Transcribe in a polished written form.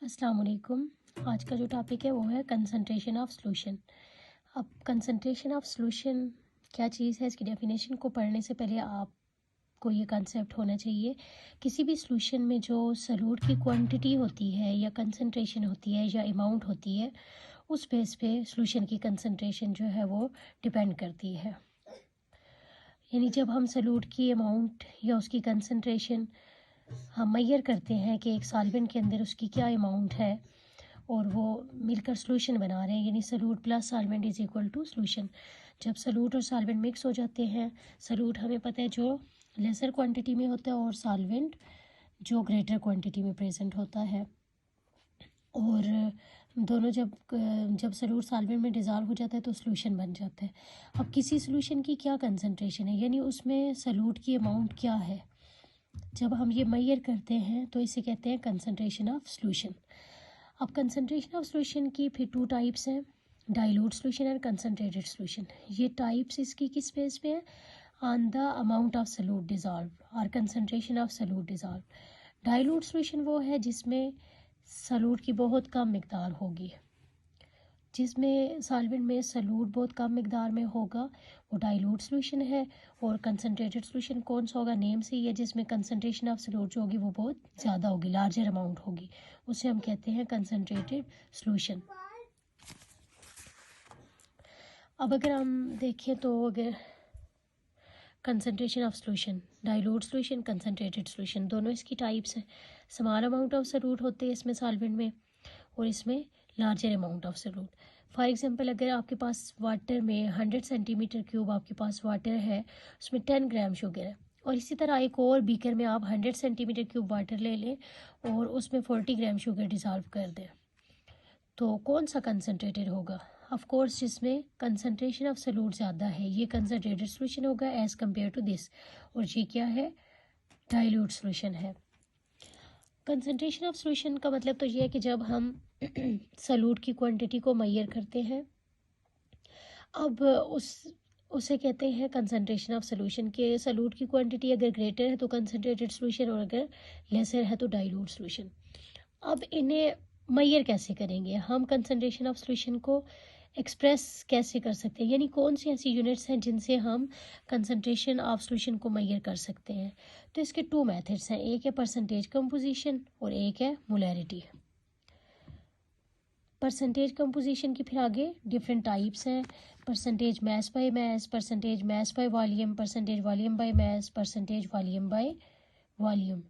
अस्सलाम वालेकुम। आज का जो टॉपिक है वो है कंसंट्रेशन ऑफ सॉल्यूशन। अब कंसंट्रेशन ऑफ सॉल्यूशन क्या चीज़ है, इसकी डेफिनेशन को पढ़ने से पहले आपको ये कंसेप्ट होना चाहिए। किसी भी सॉल्यूशन में जो सॉल्यूट की क्वांटिटी होती है या कंसंट्रेशन होती है या अमाउंट होती है, उस बेस पे सॉल्यूशन की कंसंट्रेशन जो है वो डिपेंड करती है। यानी जब हम सॉल्यूट की अमाउंट या उसकी कंसंट्रेशन हम मेजर करते हैं कि एक सॉल्वेंट के अंदर उसकी क्या अमाउंट है और वो मिलकर सॉल्यूशन बना रहे हैं, यानी solute plus solvent is equal to solution. जब सॉल्यूट और सॉल्वेंट मिक्स हो जाते हैं, सॉल्यूट हमें पता है जो लेसर क्वांटिटी में होता है और सॉल्वेंट जो ग्रेटर क्वांटिटी में प्रेजेंट होता है, और दोनों जब सॉल्यूट सॉल्वेंट में डिज़ोल्व हो जाता है तो सॉल्यूशन बन जाता है। अब किसी सॉल्यूशन की क्या कंसंट्रेशन है, यानी उसमें सॉल्यूट की अमाउंट क्या है, जब हम ये मेजर करते हैं तो इसे कहते हैं कंसंट्रेशन ऑफ सॉल्यूशन। अब कंसंट्रेशन ऑफ सॉल्यूशन की फिर टू टाइप्स हैं, डाइल्यूट सॉल्यूशन और कंसंट्रेटेड सॉल्यूशन। ये टाइप्स इसकी किस बेस पे है, on the amount of solute dissolve और concentration of solute dissolve. Dilute solution वो है जिसमें सॉल्यूट की बहुत कम मिकदार होगी, जिसमें सॉल्वेंट में सॉल्यूट बहुत कम मिकदार में होगा, वो डाइल्यूट सॉल्यूशन है। और कंसंट्रेटेड सॉल्यूशन कौन सा होगा, नेम से ही है, जिसमें कंसंट्रेशन ऑफ सॉल्यूट जो होगी वो बहुत ज़्यादा होगी, लार्जर अमाउंट होगी, उसे हम कहते हैं कंसंट्रेटेड सॉल्यूशन। अब अगर हम देखें तो अगर concentration of solution, dilute solution, concentrated solution, दोनों इसकी टाइप्स हैं। स्मॉल अमाउंट ऑफ सॉल्यूट होते हैं इसमें सॉल्वेंट में, और इसमें larger amount of solute. For example अगर आपके पास वाटर में 100 सेंटीमीटर क्यूब आपके पास वाटर है, उसमें 10 ग्राम शुगर है, और इसी तरह एक और बीकर में आप 100 सेंटीमीटर क्यूब वाटर ले लें और उसमें 40 ग्राम शुगर डिज़ोल्व कर दें, तो कौन सा कंसनट्रेटेड होगा? ऑफ कोर्स जिसमें कंसनट्रेशन ऑफ सॉल्यूट ज़्यादा है, ये कंसनट्रेटेड सॉल्यूशन होगा एज़ कम्पेयर टू दिस, और ये क्या है, डाइल्यूट सॉल्यूशन है। कंसंट्रेशन ऑफ सॉल्यूशन का मतलब तो ये है कि जब हम सॉल्यूट की क्वांटिटी को मेजर करते हैं, अब उसे कहते हैं कंसंट्रेशन ऑफ सॉल्यूशन के। सॉल्यूट की क्वांटिटी अगर ग्रेटर है तो कंसंट्रेटेड सॉल्यूशन, और अगर लेसर है तो डाइल्यूट सॉल्यूशन। अब इन्हें मेजर कैसे करेंगे हम, कंसंट्रेशन ऑफ सॉल्यूशन को एक्सप्रेस कैसे कर सकते हैं, यानी कौन सी ऐसी यूनिट्स हैं जिनसे हम कंसंट्रेशन ऑफ सॉल्यूशन को मेजर कर सकते हैं। तो इसके टू मेथड्स हैं, एक है परसेंटेज कंपोजिशन और एक है मोलैरिटी। परसेंटेज कंपोजिशन की फिर आगे डिफरेंट टाइप्स हैं, percentage mass by mass, percentage mass by volume, percentage volume by mass, percentage volume by volume.